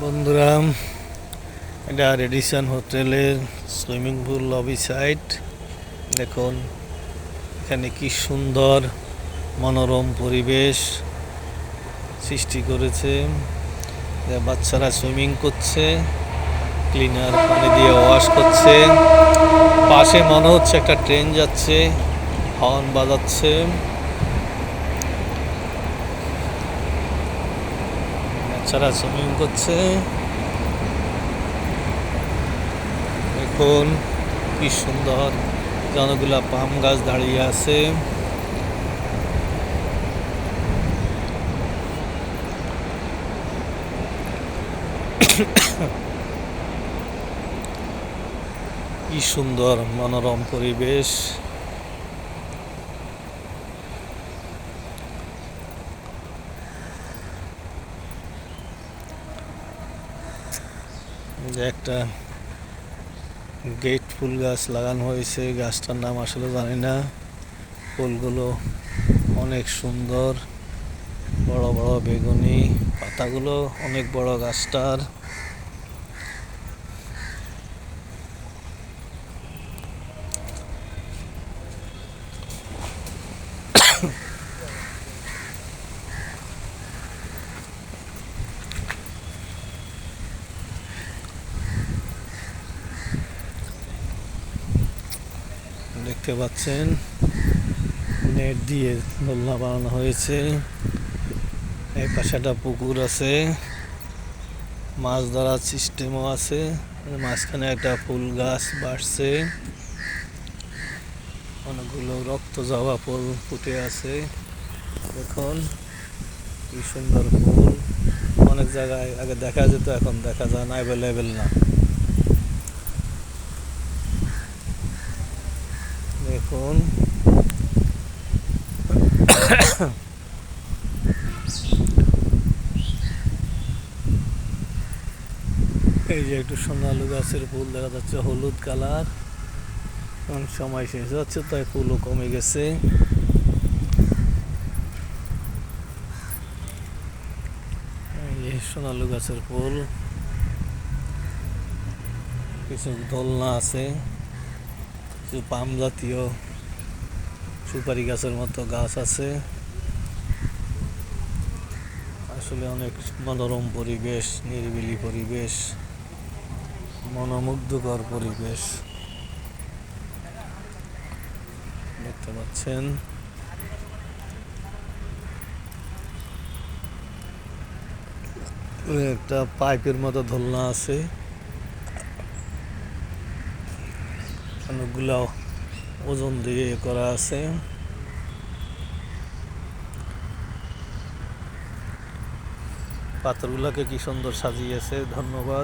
বন্ধুরা, এটা রেডিসন হোটেলের সুইমিং পুল লবি সাইড। দেখুন এখানে কি সুন্দর মনোরম পরিবেশ সৃষ্টি করেছে। বাচ্চারা সুইমিং করছে, ক্লিনার পানি দিয়ে ওয়াশ করছে। পাশে মনে হচ্ছে একটা ট্রেন যাচ্ছে, হর্ন বাজাচ্ছে। বাচ্চারা সুইমিং করছে। দেখুন কি সুন্দর, অনেকগুলা পাম গাছ দাঁড়িয়ে আছে। কি সুন্দর মনোরম পরিবেশ। যে একটা গেট ফুল গাছ লাগানো হয়েছে, গাছটার নাম আসলে জানি না। ফুলগুলো অনেক সুন্দর, বড় বড় বেগুনি, পাতাগুলো অনেক বড় গাছটার। দেখতে পাচ্ছেন নেট দিয়ে দোলনা বানানো হয়েছে। এই পাশে একটা পুকুর আছে, মাছ ধরার সিস্টেমও আছে। মাঝখানে একটা ফুল গাছ বাড়ছে, অনেকগুলো রক্ত জবা ফুল ফুটে আছে। দেখুন কি সুন্দর ফুল। অনেক জায়গায় আগে দেখা যেত, এখন দেখা যায় না, অ্যাভেলেবেল না। দেখুন এই যে একটু সোনালু গাছের ফুল দেখা যাচ্ছে, হলুদ কালার। অনেক সময় শেষ হচ্ছে, তাই ফুলও কমে গেছে। এই যে সোনালু গাছের ফুল, কিছু দোলনা আছে, কিছু পাম জাতীয় সুপারি গাছের মতো গাছ আছে। আসলে অনেক মনোরম পরিবেশ, নিরিবিলি পরিবেশ, মনোমুগ্ধকর পরিবেশ। দেখতে পাচ্ছেন একটা পাইপের মতো দোলনা আছে, অনেকগুলো ওজন দিয়ে করা আছে। পাথরগুলোকে কি সুন্দর সাজিয়েছে। ধন্যবাদ।